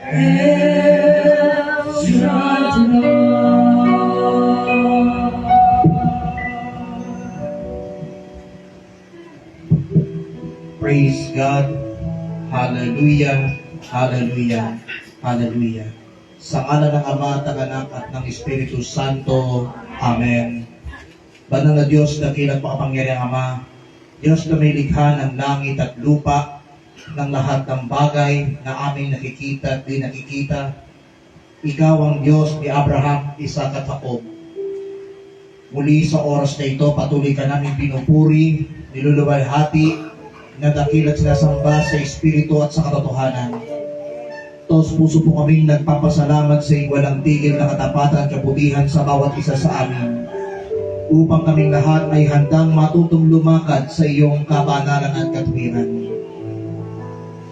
El Shaddai. Praise God. Hallelujah. Hallelujah. Hallelujah. Sa ngalan ng Ama, at ng Anak, at ng Espiritu Santo. Amen. Banal na Diyos, dakilang makapangyarihang Ama, Diyos na may likha ng langit at lupa, ng lahat ng bagay na aming nakikita at di nakikita. Ikaw ang Diyos ni Abraham, Isaac at Jacob. Muli sa oras na ito, patuloy ka namin pinupuri, niluluwalhati, nadakilat sinasamba sa Espiritu at sa katotohanan. Taos puso po kaming nagpapasalamat sa iyong walang tigil na katapatan at kabutihan sa bawat isa sa amin, upang kaming lahat ay handang matutong lumakad sa iyong kabanalan at katuwiran.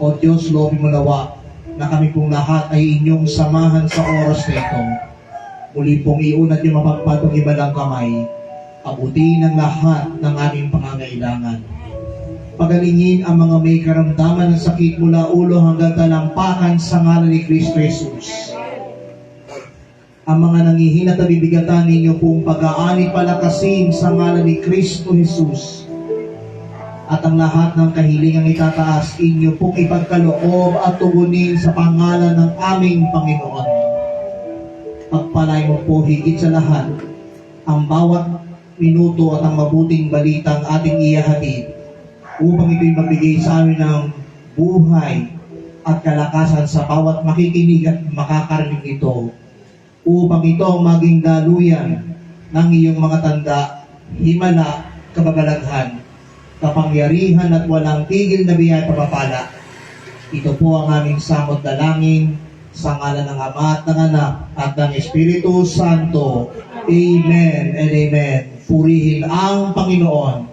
O Diyos, loobin mo nawa na kami pong lahat ay inyong samahan sa oras na ito. Muli pong iunat yung mapagpatong ibalang kamay, abutin ang lahat ng aming pangangailangan. Pagalingin ang mga may karamdaman ng sakit mula ulo hanggang talampakan sa ngalan ni Kristo Jesus. Ang mga nangihinat na bibigatan ninyo pong pag-aani palakasin sa ngalan ni Kristo Jesus. At ang lahat ng kahilingang itataas inyo pong ipagkaloob at tugunin sa pangalan ng aming Panginoon. Pagpalay mo po higit sa lahat ang bawat minuto at ang mabuting balitang ating ihahatid, upang ito'y magbigay sa amin ng buhay at kalakasan sa bawat makikinig at makakarinig nito, upang ito maging daluyan ng iyong mga tanda, himala, kababalaghan, kapangyarihan at walang tigil na biyaya at pagpapala. Ito po ang aming samot dalangin sa ngalan ng Ama at ng Anak at ng Espiritu Santo. Amen and amen. Purihin ang Panginoon.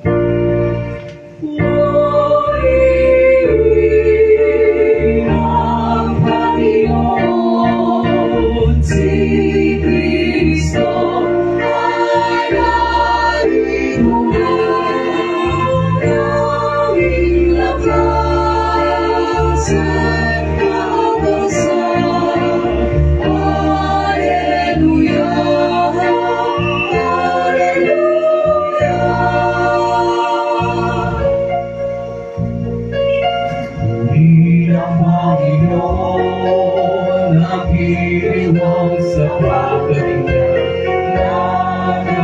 Nagiriwang sa pagkalinga, nagagalak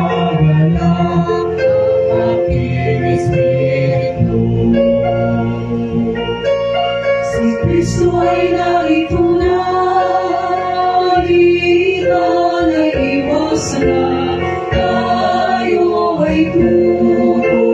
ang aking espiritu. Si Kristo ay narito na, di na naiwasan na, tayo ay tutulungan niya.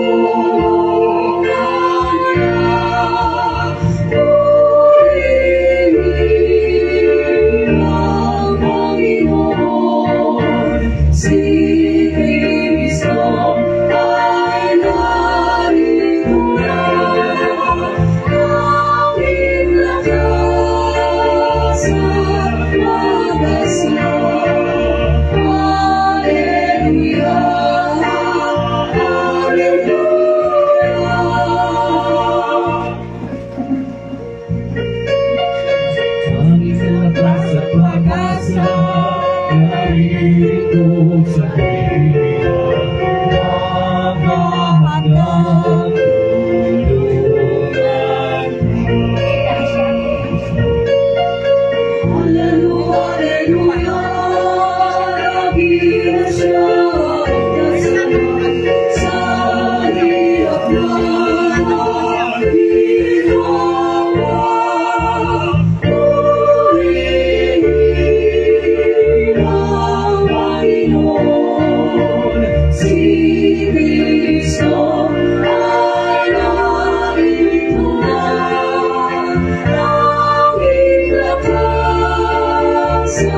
Sa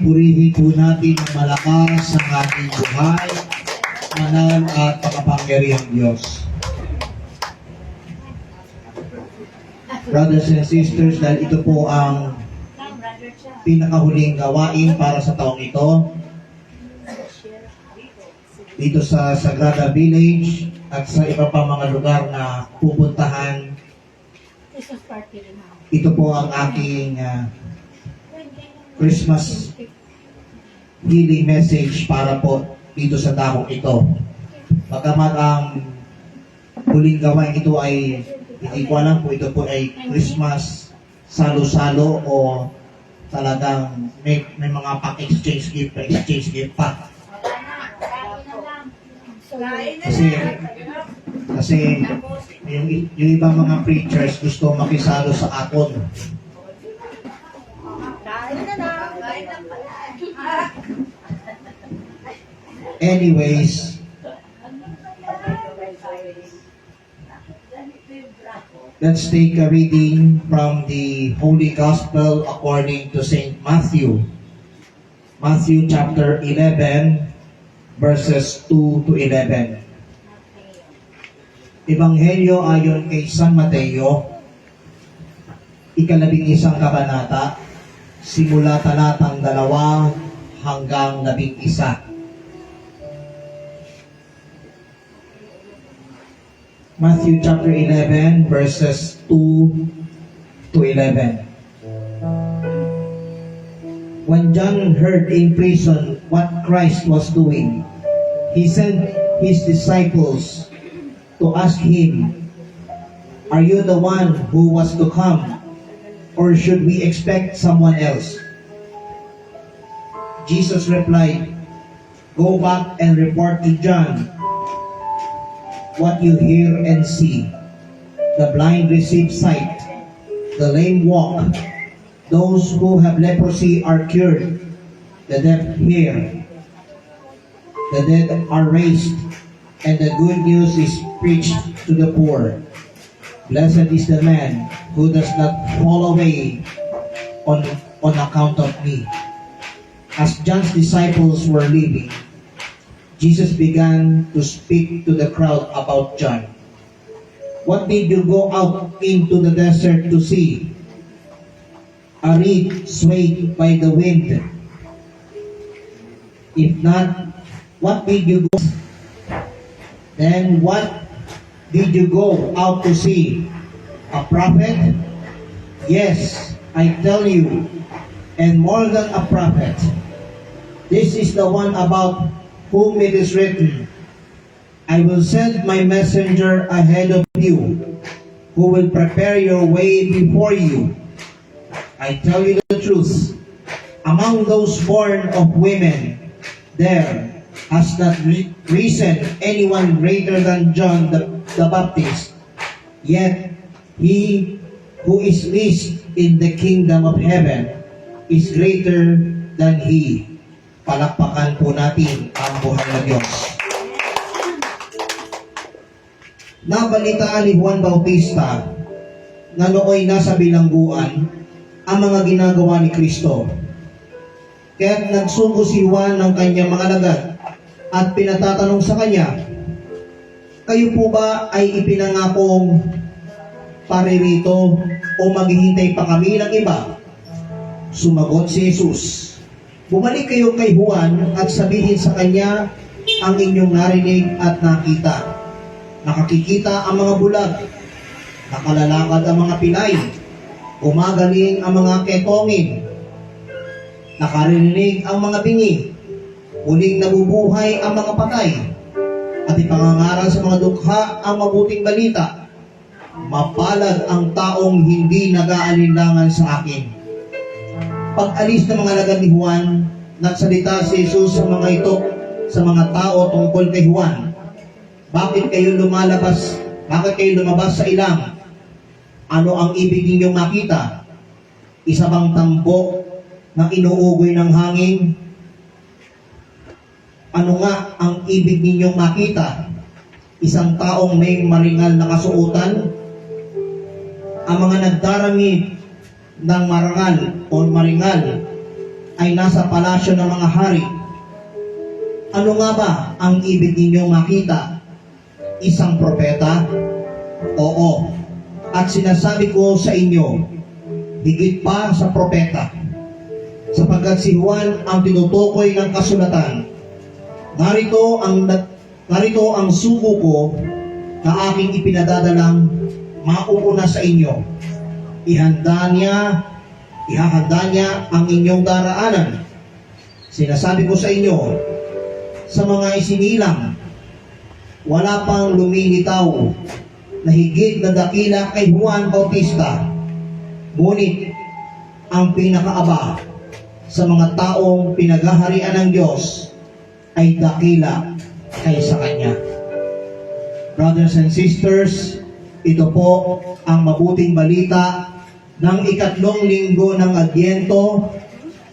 purihin po natin ang malakas sa ating buhay, manal at makapangyarihang Diyos. Brothers and sisters, dahil ito po ang pinakahuling gawain para sa taong ito, dito sa Sagrada Village at sa iba pa mga lugar na pupuntahan, ito po ang aking Christmas healing message para po dito sa taong ito. Bagamat ang huling gawain ito ay hindi ko alam kung ito po ay Christmas salo-salo o talagang may mga pang-exchange gift pa. Kasi yung ibang mga preachers gusto makisalo sa akon. Anyways, let's take a reading from the Holy Gospel according to Saint Matthew. Matthew chapter 11, verses 2 to 11. Ebanghelyo ayon kay San Mateo, ika-11 kabanata, simula talatang 2 hanggang 11. Matthew chapter 11, verses 2 to 11. When John heard in prison what Christ was doing, he sent his disciples to ask him, "Are you the one who was to come, or should we expect someone else?" Jesus replied, "Go back and report to John what you hear and see. The blind receive sight, the lame walk, those who have leprosy are cured, the deaf hear, the dead are raised, and the good news is preached to the poor. Blessed is the man who does not fall away on account of me." As John's disciples were leaving, Jesus began to speak to the crowd about John. "What did you go out into the desert to see? A reed swayed by the wind? If not, what did you go? Then what did you go out to see? A prophet? Yes, I tell you, and more than a prophet. This is the one about whom it is written, I will send my messenger ahead of you, who will prepare your way before you. I tell you the truth, among those born of women, there has not risen anyone greater than John the Baptist. Yet he who is least in the kingdom of heaven is greater than he." Palakpakan po natin ang buhay na Diyos. Nabalitaan ni Juan Bautista na nooy nasa bilangguan ang mga ginagawa ni Kristo. Kaya't nagsugo si Juan ng kanyang mga alagad at pinatatanong sa kanya, "Kayo po ba ay ipinangakong paririto o maghihintay pa kami ng iba?" Sumagot si Jesus, "Bumalik kayo kay Juan at sabihin sa kanya ang inyong narinig at nakita. Nakakikita ang mga bulag, nakalalakad ang mga pilay, gumagaling ang mga ketongin, nakarinig ang mga bingi, muling nabubuhay ang mga patay, at ipangangaral sa mga dukha ang mabuting balita. Mapalad ang taong hindi nag-aalinlangan sa akin." Pag-alis ng mga alagad ni Juan, nagsalita si Jesus sa mga ito, sa mga tao tungkol kay Juan. Bakit kayo lumabas sa ilang? Ano ang ibig ninyong makita? Isa bang tambok na inuugoy ng hangin? Ano nga ang ibig ninyong makita? Isang taong may maringal na kasuotan? Ang mga nagdarami ng marangal o maringal ay nasa palasyo ng mga hari. Ano nga ba ang ibig ninyong makita? Isang propeta? Oo. At sinasabi ko sa inyo, higit pa sa propeta. Sapagkat si Juan ang tinutukoy ng kasulatan. Narito ang sugo ko na aking ipinadadalang mauuna sa inyo. Ihahanda niya ang inyong daraanan. Sinasabi ko sa inyo, sa mga isinilang, wala pang lumilitaw na higit na dakila kay Juan Bautista. Ngunit ang pinakaaba sa mga taong pinaghaharian ng Diyos ay dakila kaysa kanya. Brothers and sisters, ito po ang mabuting balita ng ikatlong linggo ng Adbyento,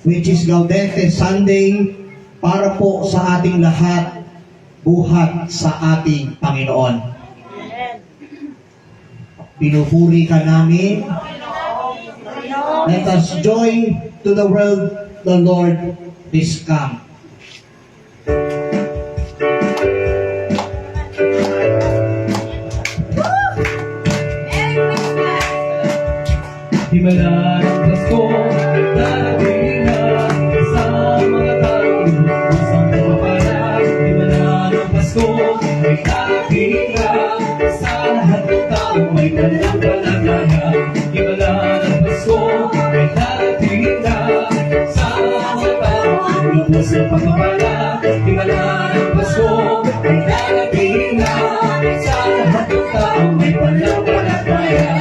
which is Gaudete Sunday, para po sa ating lahat, buhat sa ating Panginoon. Pinupuri ka namin. Let us join to the world, the Lord is come. Himala ng Pasko, darating na sa mga tao, isang pagpapalag. Himala ng Pasko, ay darating na sa lahat ng tao, may pananampalataya. Himala ng Pasko, ay darating na sa mga tao, lubos ng pagpapalag. Himala ng Pasko, ay darating na sa lahat ng tao, may pananampalataya.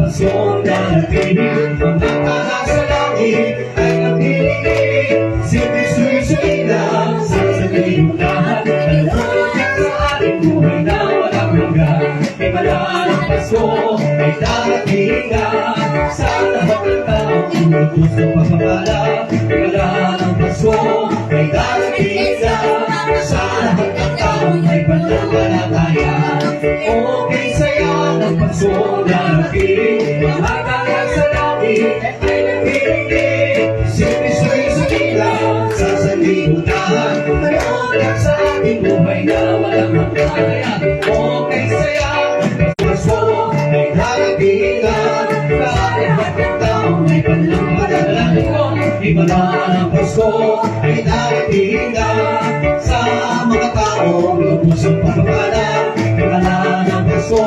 Paskong darating, ang nagtala sa langit ay nagbibigay. Si Kristo'y sumilang sa sanlibutan, nalulunod niya sa ating buhay na walang hanggan. Himala ng Pasko ay darating na sa lahat ng tao, lubos ng pagpapala. Himala ng Pasko ay darating na sa lahat ng tao, may pananampalataya. Okay, saya ng Paskong darating, ang hagaya sa langit ay nagbibigay. Si Kristo'y sumilang sa sanlibutan, nanood lang sa ating buhay na walang hanggan. Okay, saya ng Pasko ay darating na sa lahat ng tao, may pananampalataya. Himala ng Pasko ay darating na sa mga tao, lubos ang pagpapala. Himala ng Pasko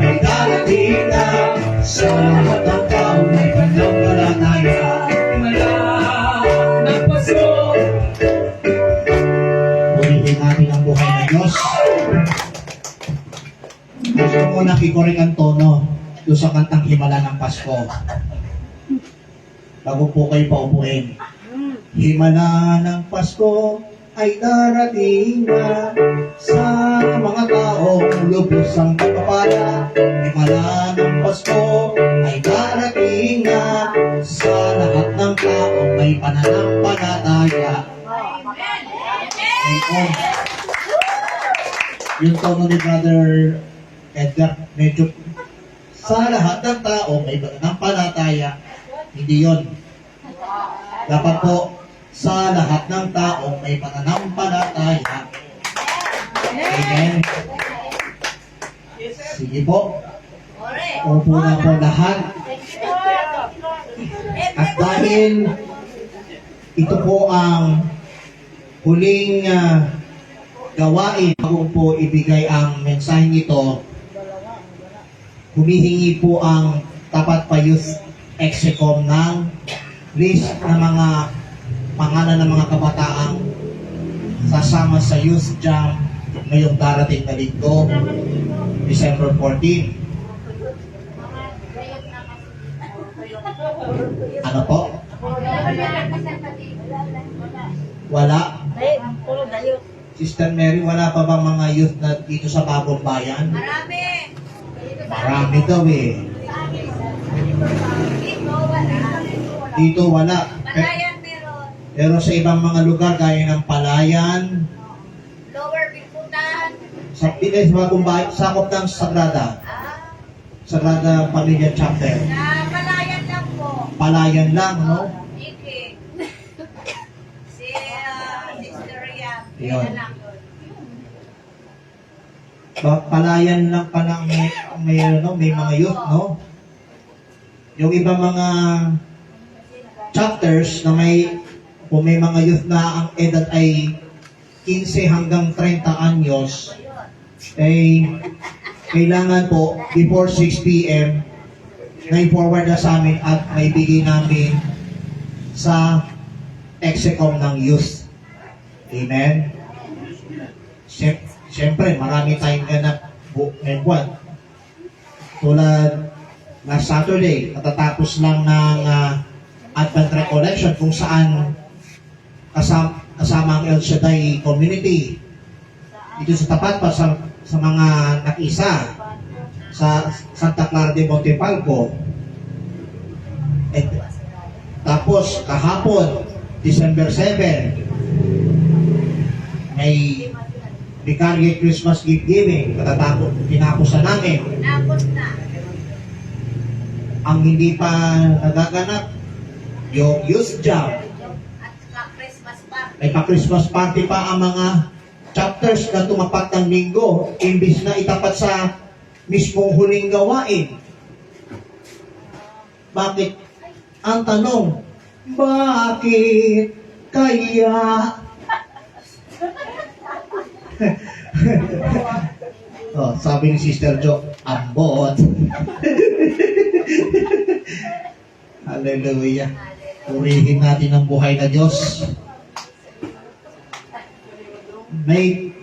ay darating na sa lahat ng tao, may pananampalataya. Himala ng Pasko. Purihin natin ang buhay ng Diyos. Gusto ko nakikorek ang tono doon sa kantang Himala ng Pasko. Bago po kayo paupuin. Himala ng Pasko ay darating na sa mga taong lubos ang pagpapala. Himala ng Pasko ay darating na sa lahat ng taong may pananampalataya. Amen. Yung tono ni Brother Edgar, medyo sa lahat ng tao may pananampalataya. Hindi yun. Dapat po, sa lahat ng tao may pananampalataya. Amen. Sige po. Upo na po lahat. At dahil ito po ang huling gawain bago po ibigay ang mensaheng ito, humihingi po ang Tapat Pa Youth Execom ng list ng mga pangalan ng mga kabataang sasama sa Youth Jam ngayong darating na linggo, December 14. Ano po? Wala? Sister Mary, wala pa bang mga youth na dito sa Bagong Bayan? Marami. Marami daw eh. Dito wala. Palayan meron. Pero sa ibang mga lugar, gaya ng Palayan, Lower Bicutan. sa Piles, Bagong Bayan, sakop ng Sagrada. Sagrada Pamilya Chapter. Palayan lang po. Palayan lang, no? Yun. Palayan lang pala may mga youth, no? Yung iba mga chapters na kung may mga youth na ang edad ay 15 hanggang 30 anyos, ay kailangan po before 6 p.m. na i-forward na sa amin at maibigay namin sa execom ng youth. Amen? Siyempre, marami tayong ganap ngayong buwan. Tulad na Saturday, natatapos lang ng Advent Recollection kung saan kasama ang El Shaddai community. Dito sa tapat pa sa mga nakisa sa Santa Clara de Montefalco. At tapos kahapon, December 7, may Vicaria Christmas gift giving. Tinapusan namin. Tapos na. Ang hindi pa nagaganap, yung youth jam. At saka Christmas party. May pa-Christmas party pa ang mga chapters na tumapat ng linggo, imbis na itapat sa mismong huling gawain. Bakit? Ang tanong, bakit kaya? Oh, sabi ni Sister Jo, ambot. Hallelujah. Purihin natin ang buhay na Diyos. May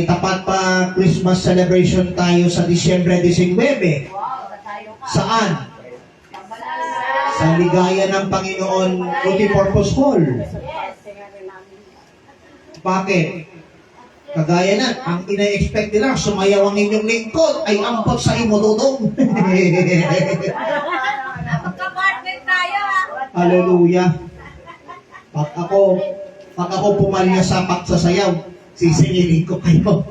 tapat pa Christmas celebration tayo sa Disyembre 19. Saan? Sa Ligaya ng Panginoon Multipurpose Hall. Bakit? Kagaya na, ang ina-expect nila, sumayaw ang inyong lingkod, ay ampot sa imo dudong. Magka-partner tayo ha. Hallelujah. Pag ako pumalya sa pagsasayaw, sisingilin ko kayo.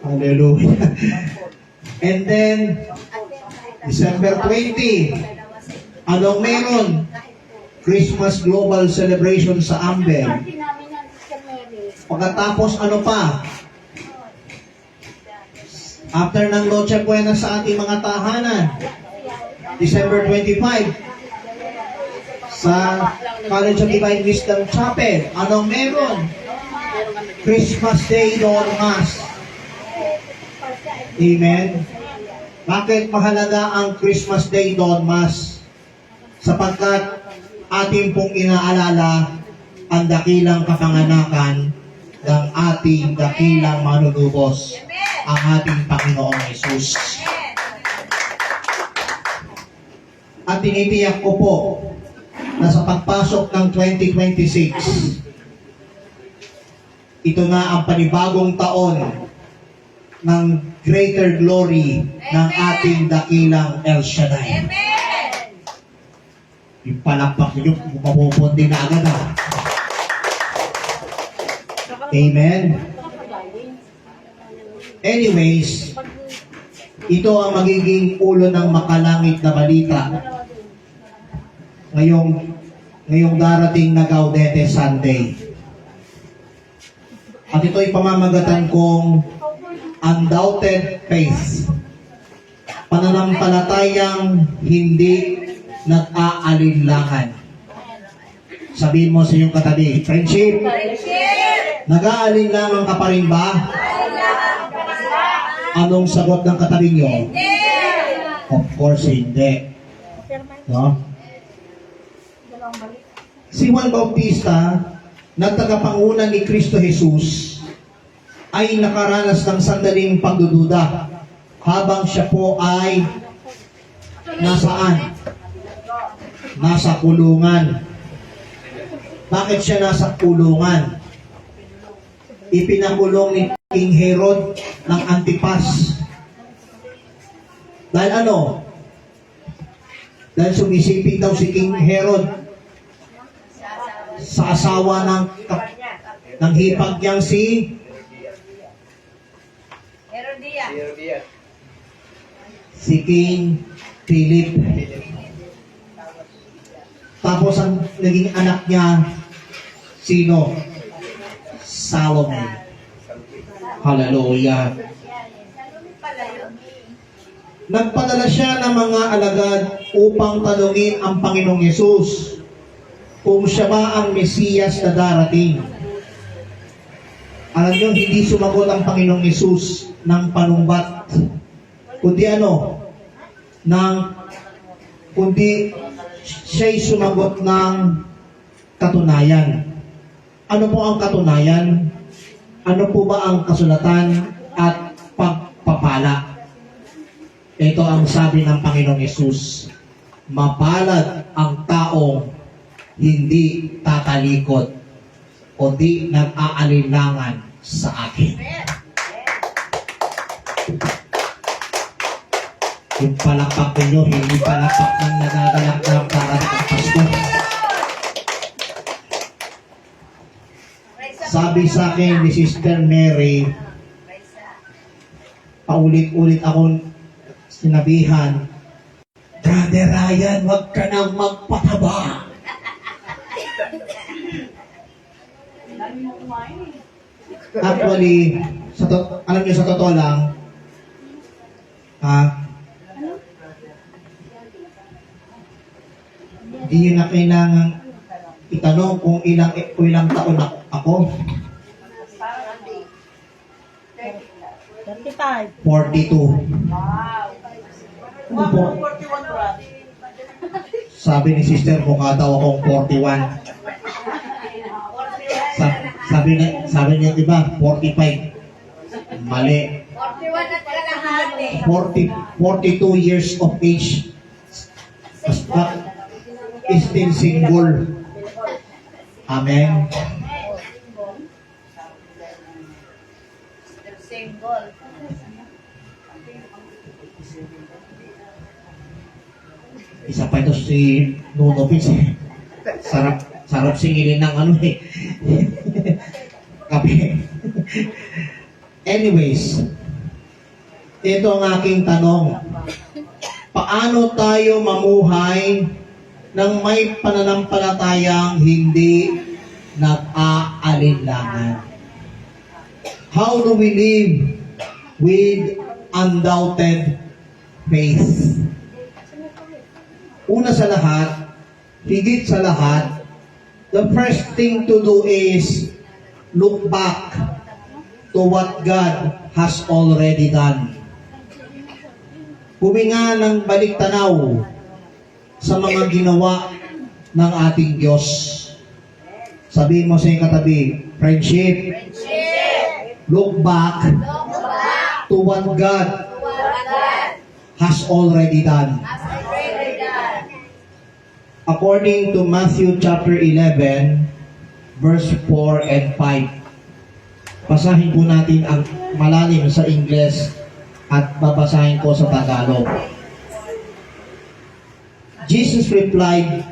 Hallelujah. And then, December 20, anong meron? Christmas Global Celebration sa Amber. Pagkatapos ano pa? After ng Noche Buena sa ating mga tahanan, December 25, sa College of Divine Wisdom Chapel, anong meron? Christmas Day Dormas. Amen? Bakit mahalaga ang Christmas Day Dormas? Sapagkat ating pong inaalala ang dakilang kapanganakan ng ating dakilang manunubos, ang ating Panginoong Yesus. At tinitiyak ko po na sa pagpasok ng 2026, ito na ang panibagong taon ng greater glory ng ating dakilang El Shaddai. Amen. Yung palakpak nyo, mapupunti na agad ha. Amen. Anyways, ito ang magiging ulo ng makalangit na balita ngayong darating na Gaudete Sunday. At ito ay pamamagatan kong undoubted faith. Pananampalatayang hindi nag-aalinlangan. Sabihin mo sa iyong katabi, friendship, nag-aalinlangan ka pa rin ba? Anong sagot ng katabi nyo? Of course, hindi. No? Si Juan Bautista, na tagapanguna ni Kristo Jesus, ay nakaranas ng sandaling pagdududa habang siya po ay nasaan? Nasa kulungan. Bakit siya nasa kulungan? Ipinakulong ni King Herod ng Antipas. Dahil ano? Dahil sumisiping daw si King Herod sa asawa ng hipag niyang si Herodia. King Philip. Tapos ang naging anak niya, sino? Salome. Hallelujah. Salumi pala yun. Nagpadala siya ng mga alagad upang tanungin ang Panginoong Yesus kung siya ba ang Mesiyas na darating. Alam niyo, hindi sumagot ang Panginoong Yesus ng panumbat, kundi kundi siya'y sumagot ng katunayan. Ano po ang katunayan? Ano po ba ang kasulatan at pagpapala? Ito ang sabi ng Panginoong Yesus, mapalad ang taong hindi tatalikod o di nag-aalinlangan sa akin. Yung palakpak ninyo, hindi palakpak ng nagagalak ng para ng pasto. Sabi sa akin ni Sister Mary, paulit-ulit akong sinabihan, Brother Ryan, wag ka nang magpataba. Actually, alam niyo sa totoo lang, hindi niyo na kailangan itanong kung ilang taon ako. 35. 42. Ano po? 41 bro. Sabi ni sister ko daw akong 41. Sabi niya, di ba, 45. Mali. 41 at kalahati. 42 years of age. Still single. Amen. Still single. Isa pa ito si Nuno Pins. Sarap singilin ng kape. Anyways, ito ang aking tanong. Paano tayo mamuhay nang may pananampalatayang hindi nag-aalinlangan? How do we live with undoubted faith? Una sa lahat, higit sa lahat, the first thing to do is look back to what God has already done. Huminga ng balik-tanaw sa mga ginawa ng ating Diyos. Sabihin mo sa iyong katabi, friendship, look back to what God has already done. According to Matthew chapter 11, verse 4 and 5. Basahin po natin ang malalim sa Ingles at babasahin ko sa Tagalog. Jesus replied,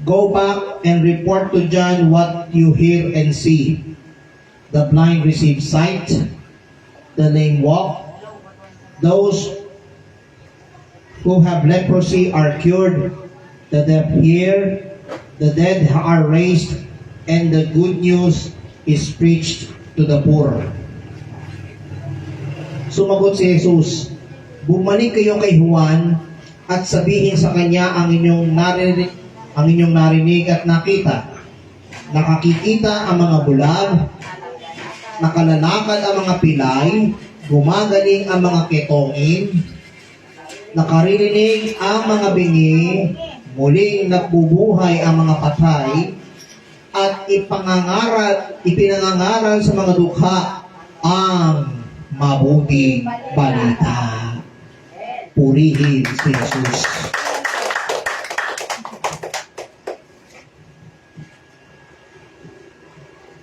"Go back and report to John what you hear and see. The blind receive sight, the lame walk, those who have leprosy are cured, the deaf hear, the dead are raised, and the good news is preached to the poor." Sumagot si Jesus, "Bumalik kayo kay Juan at sabihin sa kanya ang inyong narinig at nakita. Nakakikita ang mga bulag, nakalalakad ang mga pilay, gumagaling ang mga ketongin, nakaririnig ang mga bingi, muling nabubuhay ang mga patay, at ipinangangaral sa mga dukha ang mabuting balita." Purihin si Jesus.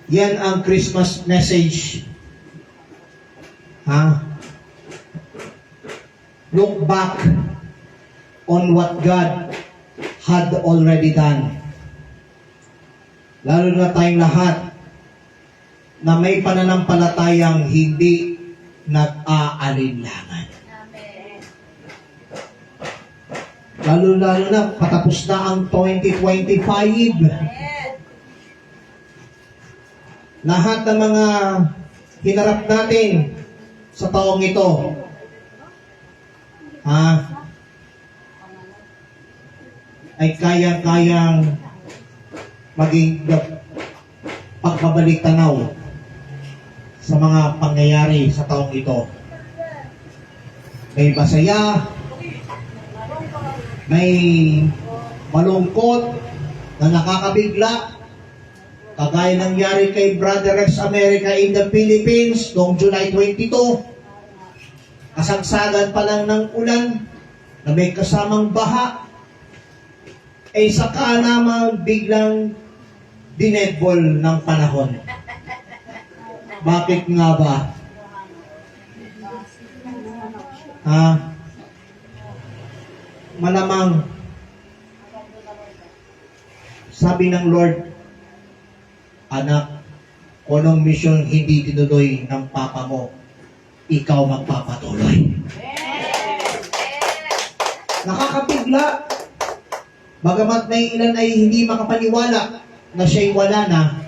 Yan ang Christmas message. Look back on what God had already done. Lalo na tayong lahat na may pananampalatayang hindi nag-aalinlangan. Lalo-lalo na, patapos na ang 2025. Amen. Lahat ng mga hinarap natin sa taong ito, ay kaya-kayang maging pagbabalik tanaw sa mga pangyayari sa taong ito. May masaya, may malungkot na nakakabigla, kagaya nangyari kay Brother Rex America in the Philippines noong July 22. Kasagsagan pa lang ng ulan na may kasamang baha, ay saka naman biglang dinedbol ng panahon. Bakit nga ba? Malamang sabi ng Lord, anak, kung anong misyon hindi tinuloy ng Papa mo, ikaw magpapatuloy. Nakakabigla. Bagamat may ilan ay hindi makapaniwala na siya'y wala na,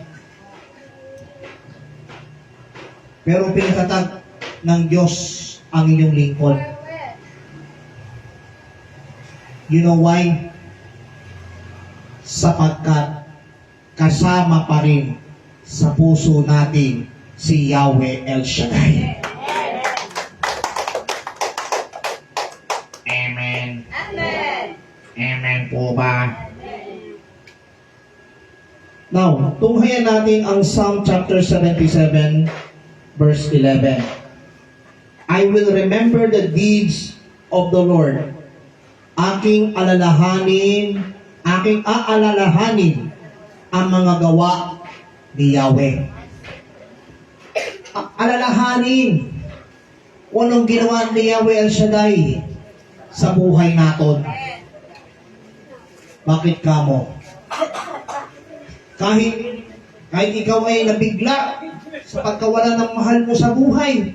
pero pinatatag ng Diyos ang inyong lingkod. You know why? Sapagkat kasama pa rin sa puso natin si Yahweh El Shaddai. Amen. Amen. Amen po ba? Now, tunghayan natin ang Psalm chapter 77, verse 11. I will remember the deeds of the Lord. Aking aalalahanin ang mga gawa ni Yahweh. Alalahanin kung anong ginawa ni Yahweh El Shaddai sa buhay natin. Bakit ka mo? Kahit ikaw ay nabigla sa pagkawala ng mahal mo sa buhay,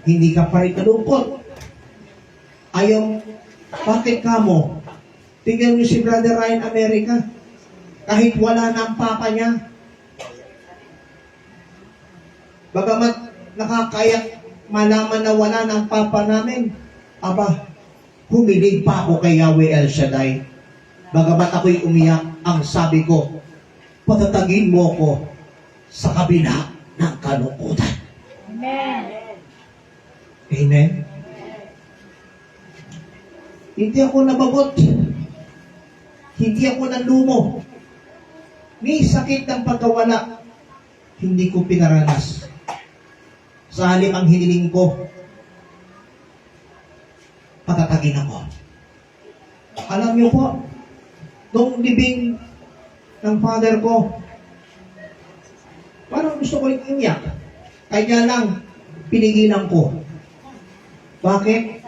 hindi ka pa rin nalungkot. Bakit ka mo? Tingnan mo si Brother Ryan America. Kahit wala na ang papa niya, bagamat nakakayak malaman na wala na ang papa namin, humilig pa ako kay Yahweh El Shaddai. Bagamat ako'y umiyak, ang sabi ko, patatagin mo ko sa kabila ng kalungkutan. Amen. Amen? Hindi ako nabagot. Hindi ako nalumo. May sakit ng pagkawala. Hindi ko pinaranas. Sa halip ang hiniling ko, patatagin ako. Alam niyo po, nung libing ng father ko, parang gusto ko iiyak. Kaya lang, pinigilan ko. Bakit?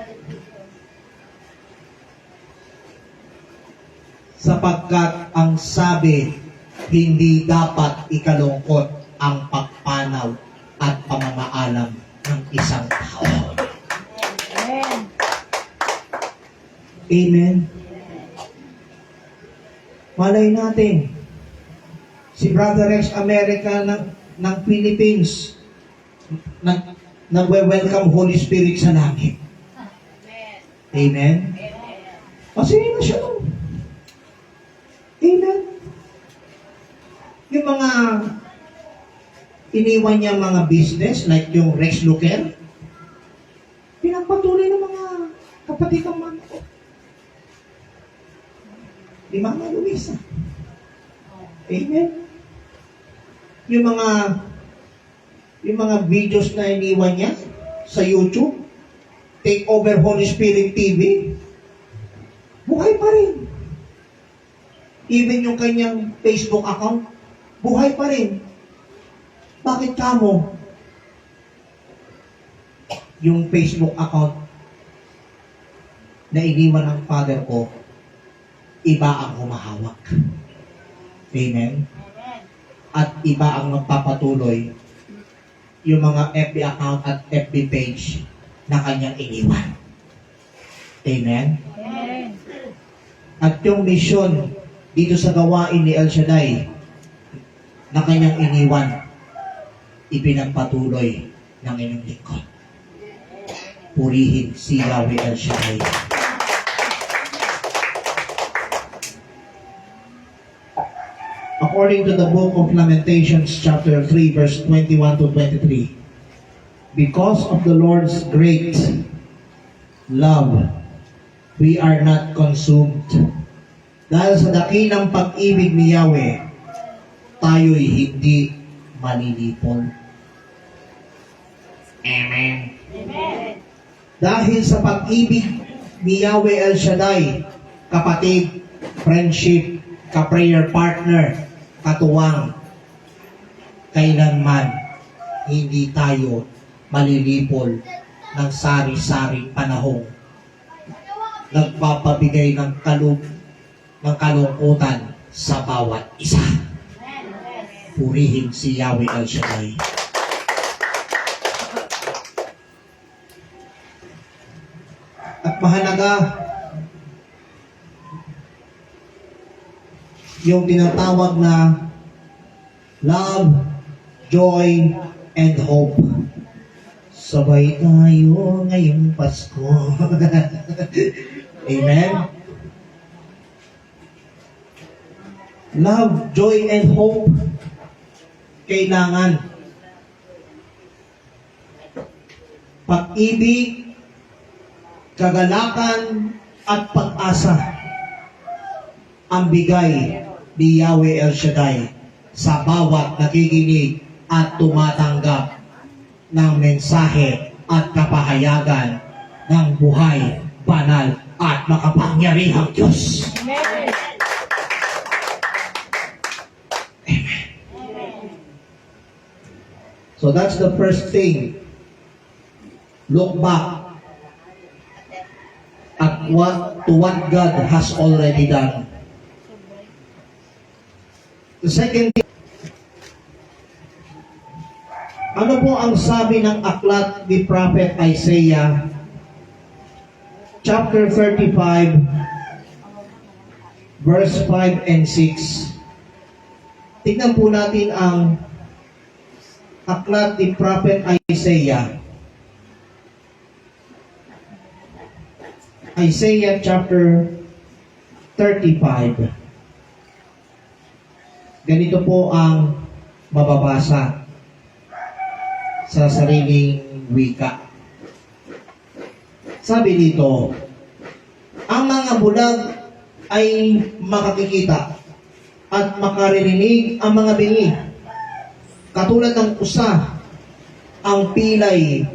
Sapagkat ang sabi, hindi dapat ikalungkot ang pagpanaw at pamamaalam ng isang tao. Amen. Amen. Malay natin, si Brother Rex America ng Philippines, nagwe-welcome Holy Spirit sa langit. Amen. Kasi na siya nun. Amen. Yung mga iniwan niya mga business, like yung Rex Luker, pinagpatuloy ng mga kapatid ng mama ko. Ni Mama Luisa. Amen. Yung mga videos na iniwan niya sa YouTube, Take Over Holy Spirit TV, buhay pa rin. Even yung kanyang Facebook account, buhay pa rin. Bakit kamo? Yung Facebook account na iniwan ng father ko, iba ang humahawak. Amen? At iba ang magpapatuloy. Yung mga FB account at FB page, na kanyang iniwan. Amen? Amen. At yung misyon dito sa gawain ni El Shaddai na kanyang iniwan, ipinagpatuloy ng inyong lingkod. Purihin si Yahweh El Shaddai. According to the book of Lamentations chapter 3 verse 21 to 23, because of the Lord's great love, we are not consumed. Dahil sa dakilang pag-ibig ni Yahweh, tayo'y hindi malilipol. Amen. Amen. Dahil sa pag-ibig ni Yahweh El Shaddai, kapatid, friendship, ka-prayer partner, katuwang, kailanman hindi tayo malilipol ng sari-saring panahong nagpapabigay ng kalungkutan sa bawat isa. Purihin si Yahweh El Shaddai. At mahalaga yung tinatawag na love, joy, and hope. Sabay tayo ngayong Pasko. Amen? Love, joy, and hope. Kailangan. Pag-ibig, kagalakan, at pag-asa ang bigay ni Yahweh El Shaddai sa bawat nakikinig at tumatanggap ng mensahe at kapahayagan ng buhay, banal at makapangyarihang Diyos. Amen. So that's the first thing. Look back at what God has already done. The second thing, ano po ang sabi ng aklat ni Prophet Isaiah chapter 35 verse 5 and 6? Tignan po natin ang aklat ni Prophet Isaiah. Isaiah chapter 35. Ganito po ang mababasa sa sariling wika. Sabi dito, ang mga bulag ay makakikita at makaririnig ang mga bingi. Katulad ng usa, ang pilay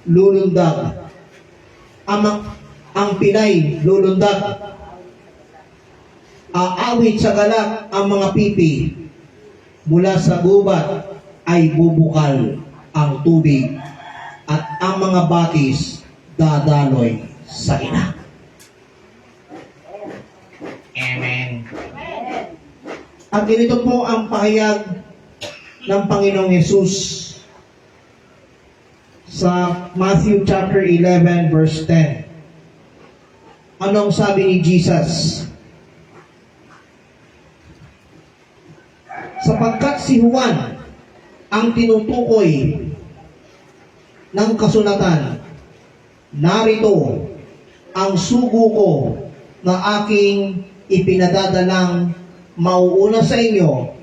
lulundag. Ang pilay lulundag. Aawit sa galak ang mga pipi. Mula sa gubat ay bubukal ang tubig at ang mga batis dadaloy sa ina. Amen. At ganito po ang pahayag ng Panginoong Yesus sa Matthew chapter 11 verse 10. Anong sabi ni Jesus? Sapagkat si Juan ang tinutukoy ng kasulatan, narito ang sugo ko na aking ipinadadalang mauuna sa inyo,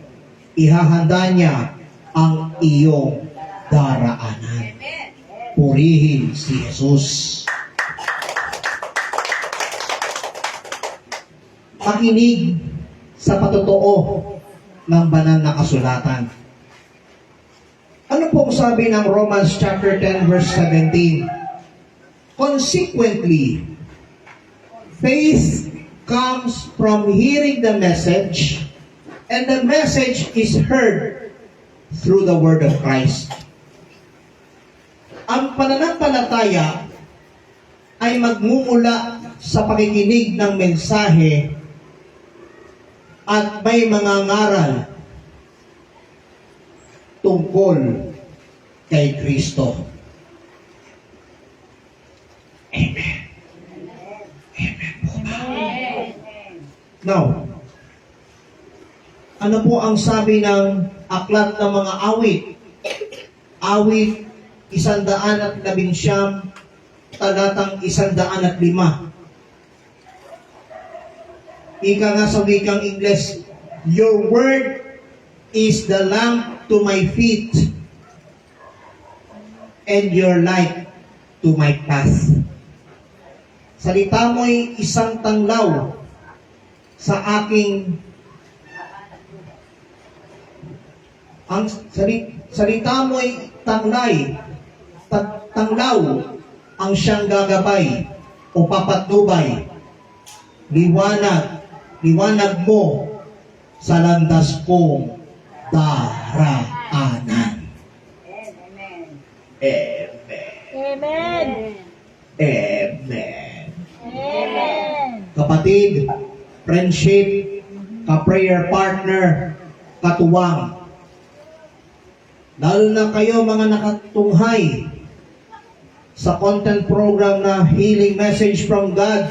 ihahanda niya ang iyong daraanan. Purihin si Jesus. Pakinig sa patotoo ng banal na kasulatan. Ano pong sabi ng Romans chapter 10 verse 17? Consequently, faith comes from hearing the message, and the message is heard through the word of Christ. Ang pananampalataya ay magmumula sa pakikinig ng mensahe at may mga ngaral tungkol kay Kristo. Now, ano po ang sabi ng aklat ng mga awit? Awit 119, talatang 105. Ika nga sa wikang Ingles, your word is the lamp to my feet and your light to my path. Salita mo'y isang tanglaw sa aking salita mo'y tanglaw ang siyang gagabay o papatnubay. Liwanag mo sa landas kong daraanan. Amen. Amen. Amen. Amen. Amen. Kapatid, friendship, ka-prayer partner, katuwang. Lalo na kayo mga nakatunghay sa content program na Healing Message from God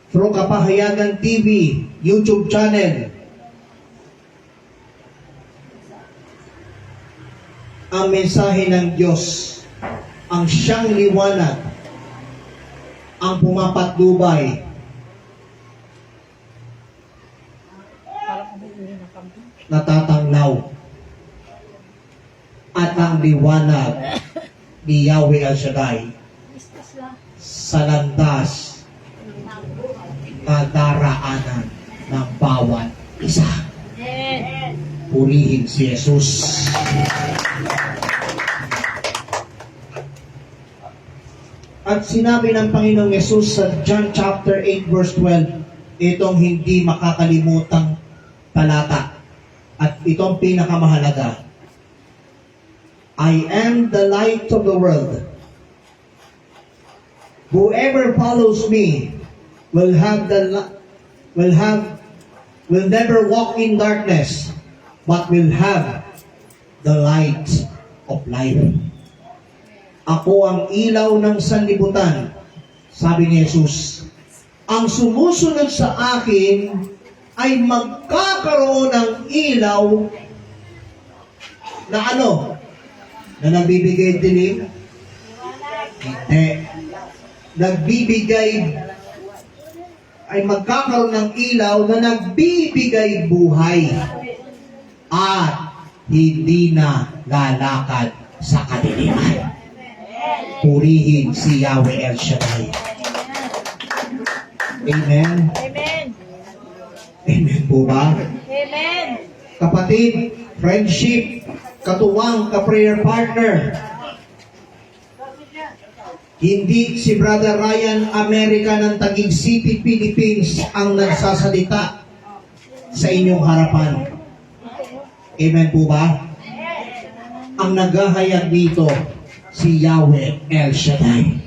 through Kapahayagan TV, YouTube channel. Ang mensahe ng Diyos, ang siyang liwanag, ang pumapatnubay, natatanglaw, at ang liwanag ni Yahweh El Shaddai sa landas na daraanan ng bawat isa. Amen. Purihin si Jesus. At sinabi ng Panginoong Yesus sa John chapter 8 verse 12, itong hindi makakalimutang talata. At itong pinakamahalaga. I am the light of the world. Whoever follows me will never walk in darkness, but will have the light of life. Ako ang ilaw ng sanlibutan, sabi ni Jesus. Ang sumusunod sa akin ay magkakaroon ng ilaw na ano? Na nagbibigay dilim? Hindi. Ay magkakaroon ng ilaw na nagbibigay buhay at hindi na lalakad sa kadiliman. Purihin si Yahweh El Shaddai. Amen. Amen. Amen po ba? Amen. Kapatid, friendship, katuwang, ka-prayer partner. Hindi si Brother Ryan America ng Taguig City, Philippines ang nagsasalita sa inyong harapan. Amen po ba? Ang naghahayag dito, si Yahweh El Shaddai.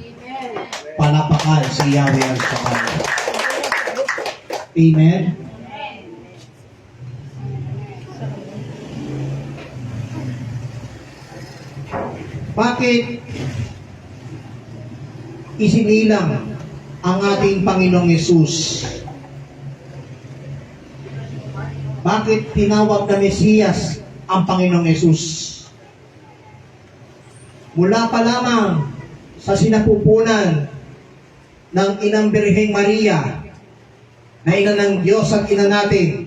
Palapakan si Yahweh El Shaddai. Amen? Bakit isinilang ang ating Panginoong Yesus? Bakit tinawag na Mesiyas ang Panginoong Yesus? Mula pa lamang sa sinapupunan ng Inang Birheng Maria, na ina ng Diyos at ina natin,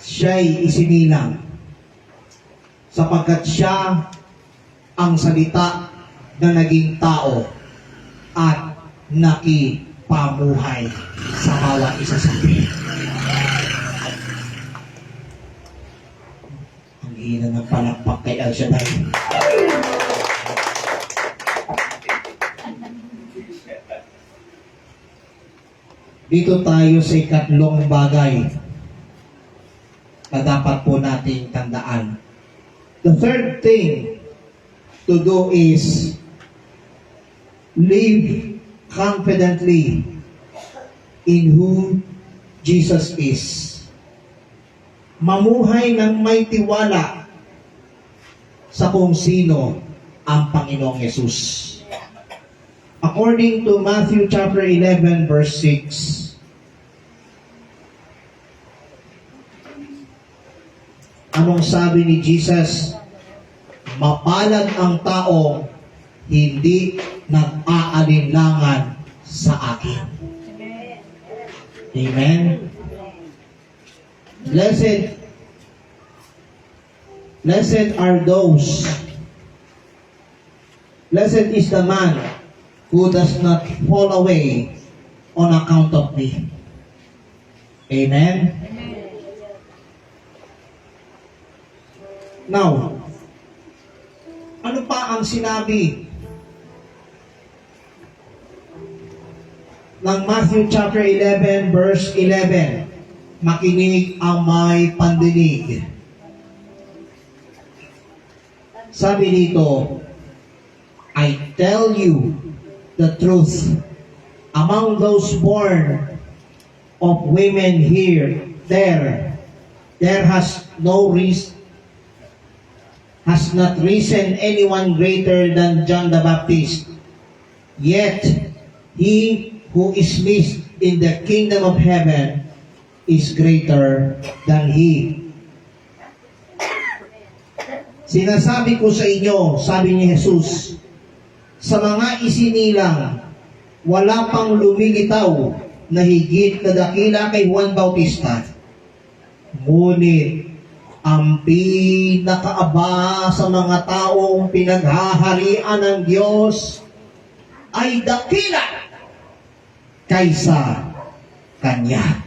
siya'y isinilang sapagkat siya ang salita na naging tao at nakipamuhay sa bawat isa sa atin. Ang hina ng palakpak kay El Shaddai. Dito tayo sa ikatlong bagay na dapat po nating tandaan. The third thing to do is live confidently in who Jesus is. Mamuhay ng may tiwala sa kung sino ang Panginoong Yesus. According to Matthew chapter 11 verse 6. Anong sabi ni Jesus? Mapalad ang tao hindi nag-aalinlangan sa akin. Amen. Blessed are those. Blessed is the man who does not fall away on account of me. Amen. Now, ano pa ang sinabi ng Matthew chapter 11 verse 11? Makinig ang may pandinig. Sabi dito, I tell you the truth. Among those born of women here, there has not risen anyone greater than John the Baptist. Yet, he who is least in the kingdom of heaven is greater than he. Sinasabi ko sa inyo, sabi ni Jesus, sa mga isinilang, wala pang lumilitaw na higit na dakila kay Juan Bautista. Ngunit, ang pinakaaba sa mga taong pinaghaharian ng Diyos ay dakila kaysa Kanya.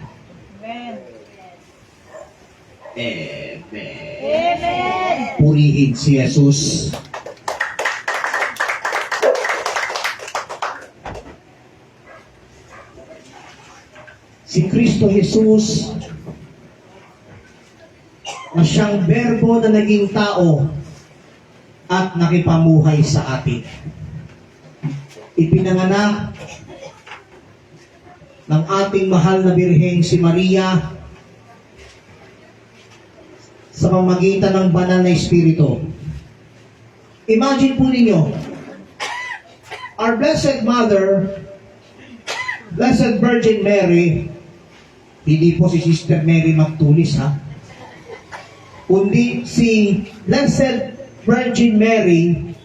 Amen. Amen. Purihin si Jesus. Si Kristo Jesus na siyang berbo na naging tao at nakipamuhay sa atin. Ipinanganak ng ating mahal na Birheng si Maria sa pamamagitan ng banal na Espiritu. Imagine po ninyo, our Blessed Mother, Blessed Virgin Mary, hindi po si Sister Mary Magtulis ha, kundi si Blessed Virgin Mary,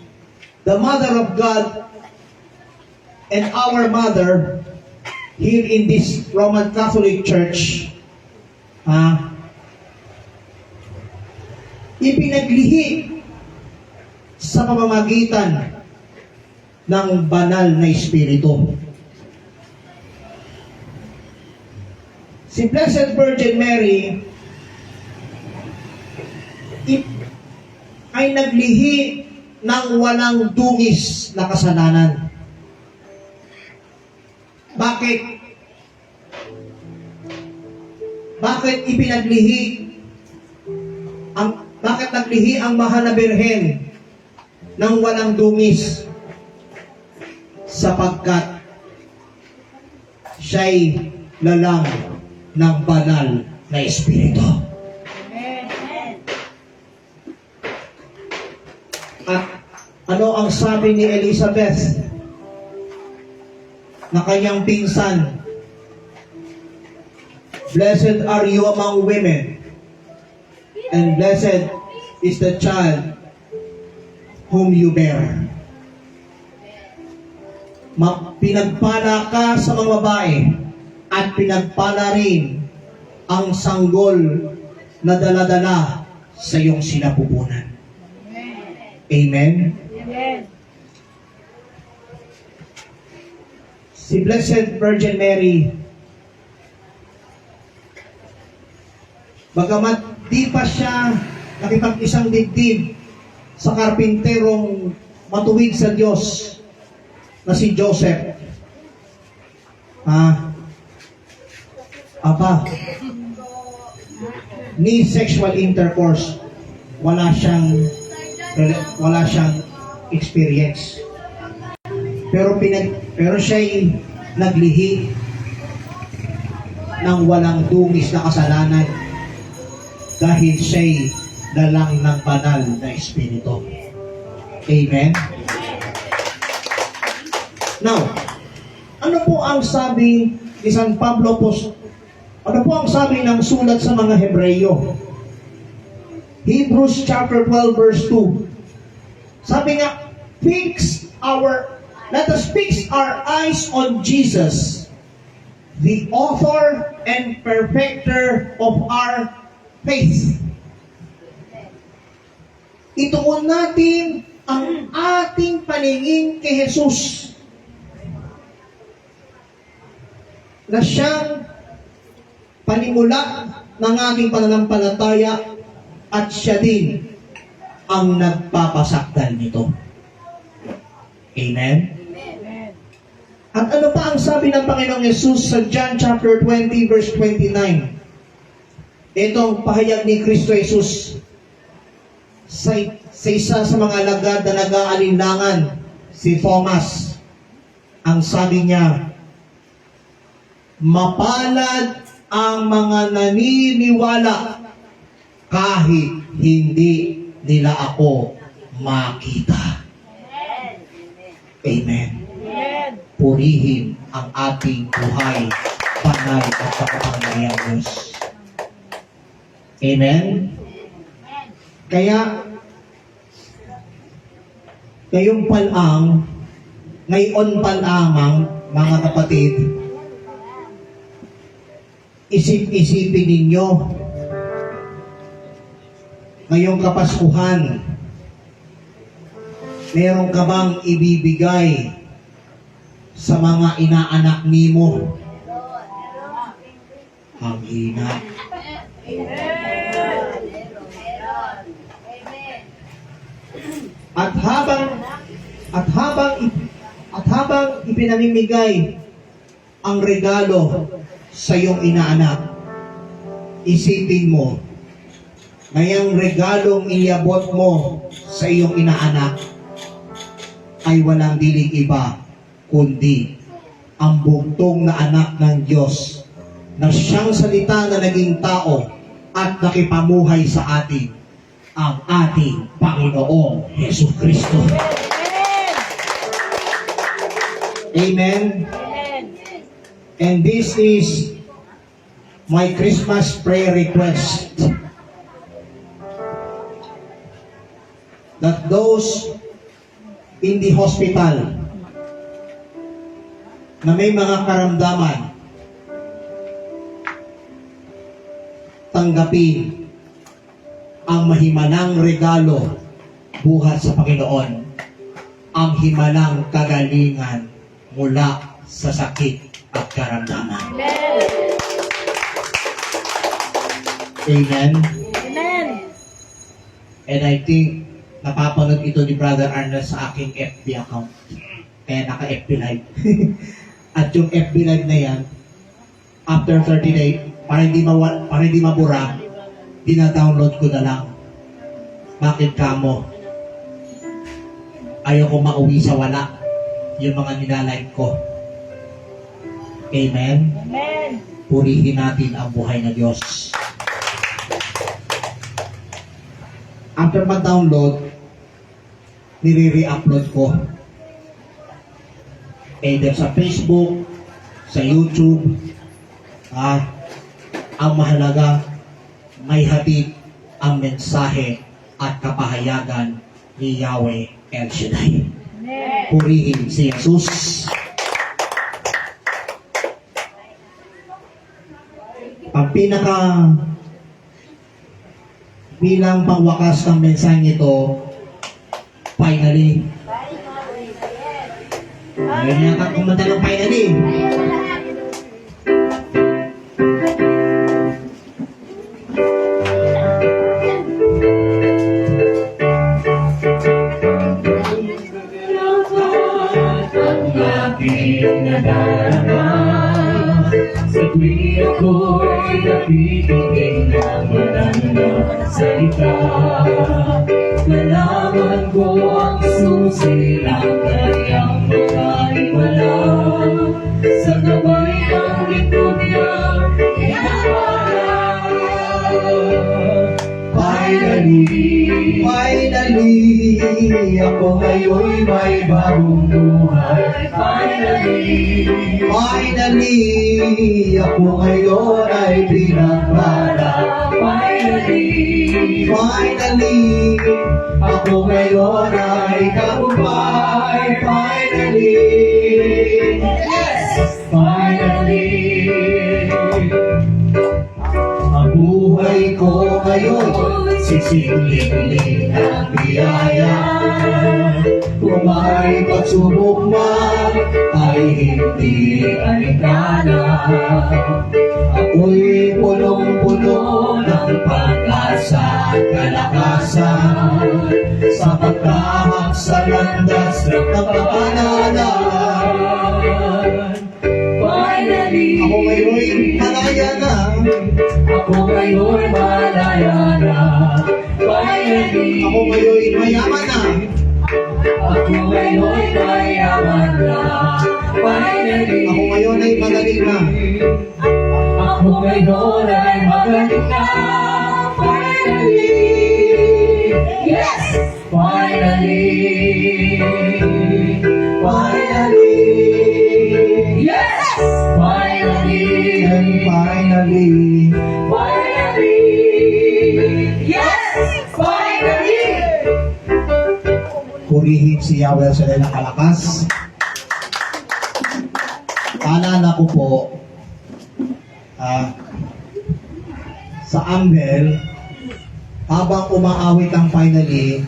the Mother of God and our Mother here in this Roman Catholic Church, ipinaglihi sa pamamagitan ng banal na Espiritu. Si Blessed Virgin Mary ay naglihi ng walang dungis na kasalanan. Bakit? Bakit naglihi ang mahal na Birhen ng walang dungis? Sapagkat siya'y lalang ng banal na Espiritu. At ano ang sabi ni Elizabeth na kanyang pinsan? Blessed are you among women, and blessed is the child whom you bear. Pinagpala ka sa mga babae, at pinagpala rin ang sanggol na dala-dala sa iyong sinapupunan. Amen? Amen. Si Blessed Virgin Mary, bagamat di pa siya nakipag-isang dibdib sa karpinterong matuwid sa Diyos na si Joseph, ni sexual intercourse, wala siyang experience. Pero siya'y naglihi ng walang dungis na kasalanan dahil siya'y dalang ng banal na Espiritu. Amen? Now, ano po ang sabi ni San Pablo po? Ano po ang sabi ng sulat sa mga Hebreyo? Hebrews chapter 12 verse 2. Sabi nga, let us fix our eyes on Jesus, the author and perfecter of our faith. Ituon natin ang ating paningin kay Jesus, na siyang panimula ng ating pananampalataya at siya din ang nagpapasakdal nito. Amen? At ano pa ang sabi ng Panginoong Yesus sa John chapter 20 verse 29? Itong pahayag ni Kristo Jesus sa isa sa mga alagad na nag-aalinlangan, si Thomas. Ang sabi niya, mapalad ang mga naniniwala kahit hindi nila ako makita. Amen. Purihin ang ating buhay, banal at kapangyarihang Diyos. Amen? Kaya, ngayon pa lamang, mga kapatid, isip-isipin ninyo, ngayong Kapaskuhan, meron ka bang ibibigay sa mga inaanak nimo? Ang hina. At habang ipinamimigay ang regalo sa iyong inaanak, isipin mo, ngayong regalong iniabot mo sa iyong inaanak ay walang diling iba kundi ang bugtong na anak ng Diyos na siyang salita na naging tao at nakipamuhay sa atin, ang ating Panginoong Jesucristo. Amen. And this is my Christmas prayer request, that those in the hospital na may mga karamdaman, tanggapin ang mahimanang regalo buhat sa Panginoon, ang himanang kagalingan mula sa sakit at karamdaman. Amen. Amen. And I think napapanood ito ni Brother Arnold sa aking FB account. Kaya naka-FB live. At yung FB live na yan, after 30 days, para hindi mabura, dina-download ko na lang. Bakit kamo? Ayaw ko mauwi sa wala yung mga nilalive ko. Amen? Amen. Purihin natin ang buhay na Diyos. After mag-download, nire-re-upload ko. Either sa Facebook, sa YouTube, ang mahalaga, may hatid ang mensahe at kapahayagan ni Yahweh El Shaddai. Amen. Purihin si Jesus. Ang bilang pangwakas ng mensahe ito, finally. Ngayon yata kumanta ng finally. Sa tuwing ako'y napitigil ng maraming salita, nalaman ko ang susi ng kanyang mga himala. Sa gabay ng likod niya, Finally, ako ngayon'y may bagong buhay. Finally, ako ngayon ay pinagpala. Finally, ako ngayon ay tagumpay. Finally, finally, ang buhay ko ngayon sisikling ng biyaya. Kung may pagsubok man ay hindi alikana. Ako'y punong-puno ng pag-asa at kalakasan sa pagtahak sa landas ng kapanalan. Ako ngayon'y malaya na. Ako ngayon'y malaya na. Ako ngayon'y mayaman na. Ako ngayon'y mayaman na. Ako ngayon ay magaling na. Ako ngayon ay magaling na. Finally, yes! Finally, finally, yes! Finally, and finally, finally, yes! Finally! Purihin si Yahweh sa ng kalakas. Alala ko po, sa Ambel, habang umaawit ang finally,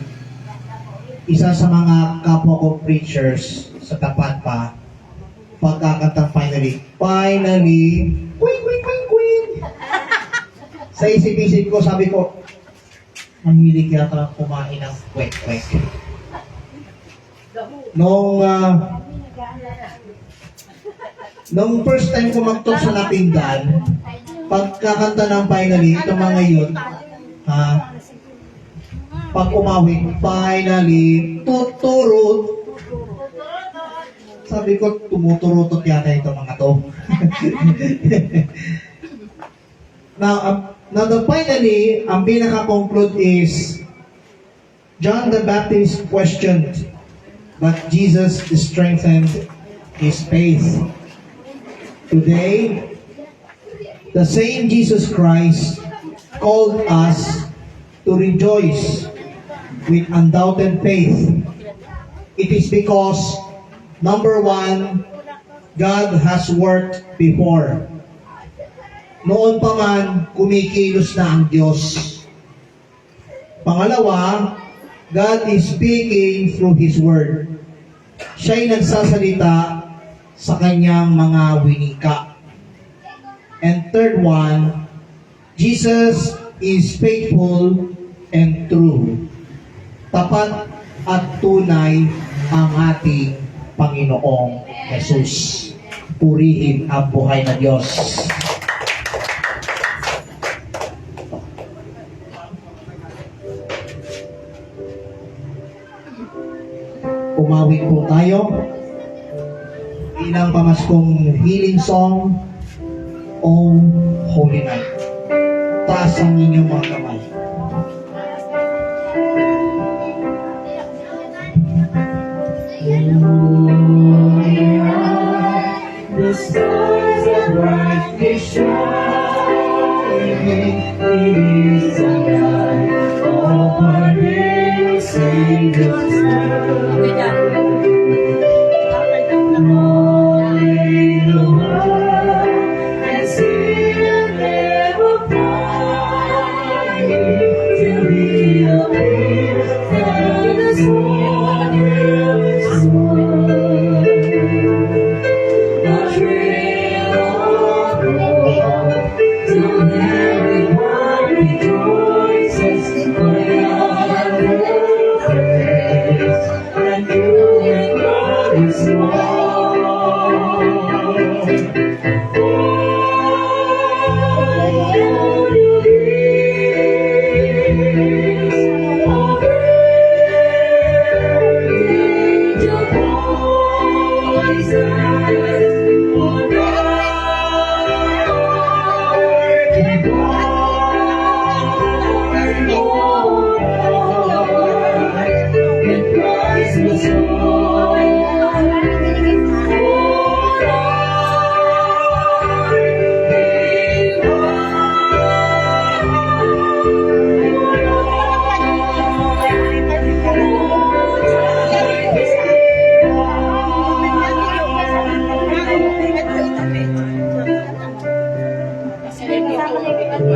isa sa mga kapwa ko preachers sa tapat pa, pagkakantang finally, queen, queen, queen, queen. Sa isip-isip ko, sabi ko, mahilig yata kumain ng kwek-kwek. Nung first time ko mag-talk sa Napindan, pagkakanta ng finally, itong mga yun, pag umawit, finally, tuturot. Sabi ko, tumuturutot yata itong mga to. Now the finally, ang pinaka-conclude is, John the Baptist questioned, but Jesus strengthened his faith. Today, the same Jesus Christ called us to rejoice with undoubted faith. It is because, number one, God has worked before. Noon pa man, kumikilos na ang Diyos. Pangalawa, God is speaking through His Word. Siya'y nagsasalita sa kanyang mga winika. And third one, Jesus is faithful and true. Tapat at tunay ang ating Panginoong Jesus. Purihin ang buhay na Diyos. Umawit po tayo bilang pamaskong healing song, O Holy Night. Taas ang inyong mga kamay. The stars are brightly shining. It is the night of our dear Savior's birth. Knowing the world and still never finding till He appears and the soul is one. A trail of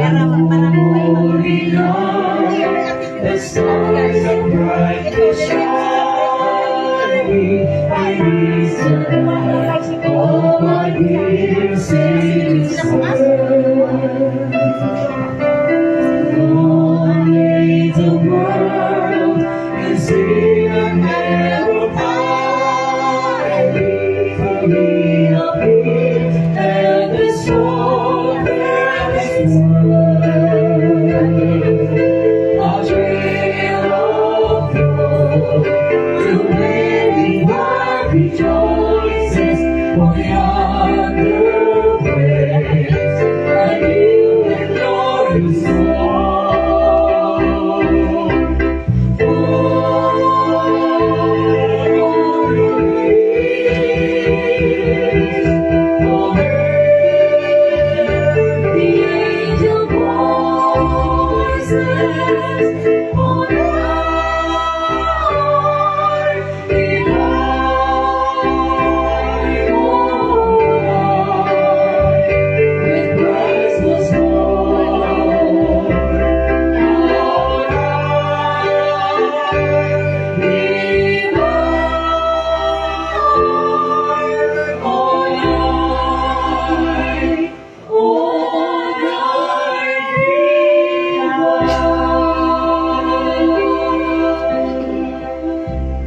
Holy night, the stars are brightly shining. I listen all my ears is heard. Only the world can see a narrow path. For me up here and the soul this world. A trail of gold to many wide rejoices for yonder place. A new and glorious song. For the angel voices on high, with Christ was born.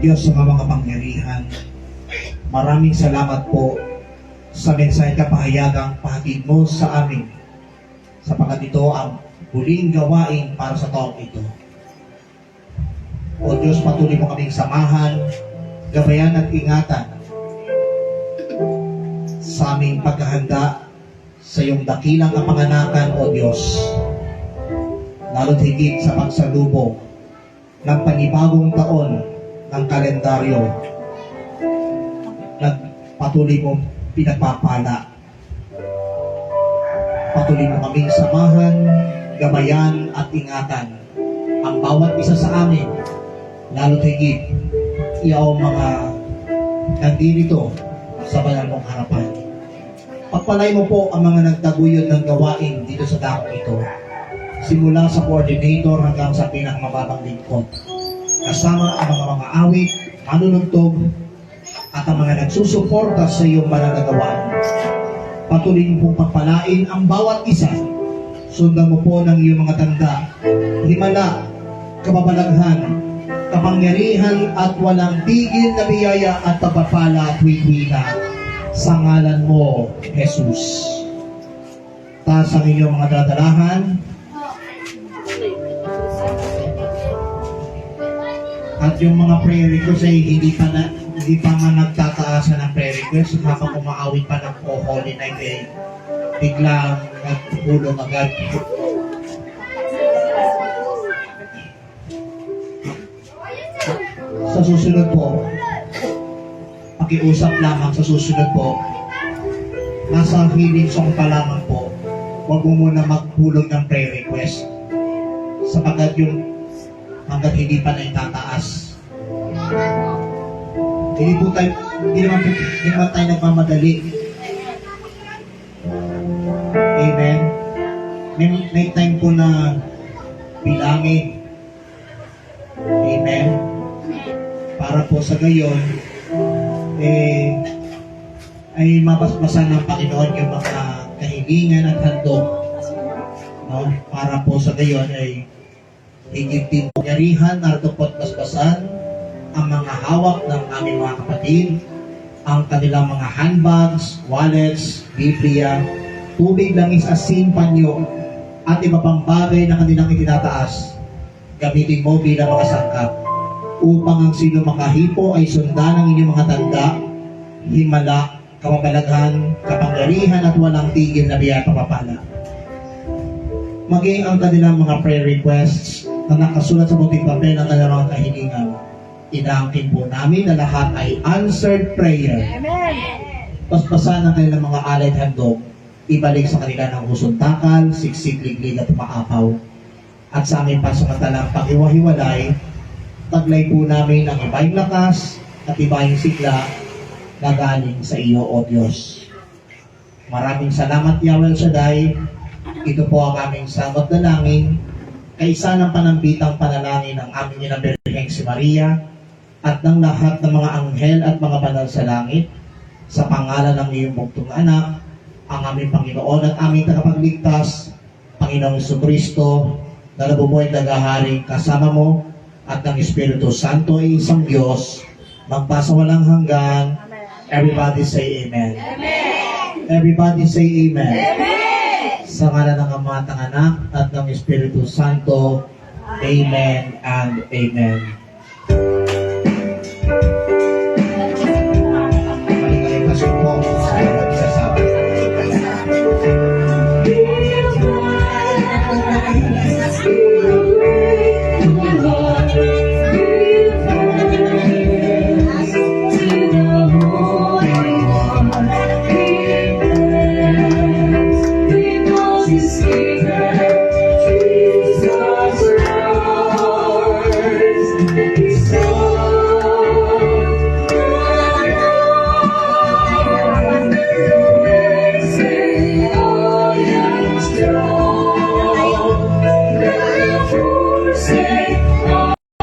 Diyos sa mga kapangyarihan, maraming salamat po sa mensahe kapahayagang pahatid mo sa amin, sapagkat ito ang huling gawain para sa taong ito. O Diyos, patuloy mo kaming samahan, gabayan at ingatan sa aming paghahanda sa iyong dakilang kapanganakan, O Diyos. Lalo't higit sa pagsalubong ng panibagong taon ng kalendaryo na patuloy mong pinagpapala. Patuloy mo kaming samahan, gabayan at ingatan ang bawat isa sa amin, lalo't higit iyaw mga nandito sa banal mong harapan. Pagpalay mo po ang mga nagtaguyod ng gawain dito sa dakong ito, simula sa coordinator hanggang sa pinakamababang lingkod, kasama ang mga awit, manunugtog, at ang mga nagsusuporta sa iyong banal na gawain. Patuloy mo pong pagpalain ang bawat isa. Sundan mo po ng iyong mga tanda, himala, kababalaghan, kapangyarihan at walang tigil na biyaya at pagpapala at wikwina sa ngalan mo, Jesus. Taas ang inyong mga dadalahan. At yung mga prayer requests ay hindi pa nga nagtataasan ng prayer requests habang umaawit pa ng Holy Night ay biglang nagpulong agad. Sa susunod po, pakiusap lamang sa susunod po, nasa healing song pa lamang po, huwag mo muna magpulong ng prayer request sapagkat yung hanggat hindi pa na itataas. Hindi naman tayo nagmamadali. Amen. May time po na bilangin. Amen. Para po sa gayon, ay mabasbasan ng Panginoon yung mga kahilingan at handog. No? Para po sa gayon ay higit din pangyarihan, narito po't basbasan ang mga hawak ng aming mga kapatid, ang kanilang mga handbags, wallets, Biblia, tubig, langis, asin, panyo, at iba pang bagay na kanilang itinataas. Gamitin mo bilang mga sangkap upang ang sino makahipo ay sundan ang inyong mga tanda, himala, kababalaghan, kapangyarihan at walang tigil na biyaya at papapala. Maging ang kanilang mga prayer requests na nakasulat sa puting papel ng kanilang mga kahilingan. Inaangkin po namin na lahat ay answered prayer. Amen. Paspasan ang kanilang mga alay at handog. Ibalik sa kanila ng husong takal, siksik, liglig at maapaw. At sa aming pansamantalang pag-iwahiwalay, taglay po namin ang ibayang lakas at ibayang sigla na galing sa iyo, O Diyos. Maraming salamat, Yahweh El Shaddai. Ito po ang aming samot dalangin, kaisa ng panambitang panalangin ng aming ina Birheng si Maria at ng lahat ng mga anghel at mga banal sa langit, sa pangalan ng iyong bugtong anak, ang aming Panginoon at aming tagapagligtas, Panginoong Jesucristo, na nabubuhay at nagahari kasama mo at ng Espiritu Santo ay isang Diyos, magpasawalang hanggan. Everybody say Amen. Everybody say Amen. Sa ngalan ng Ama at ng Anak at ng Espiritu Santo, Amen and Amen.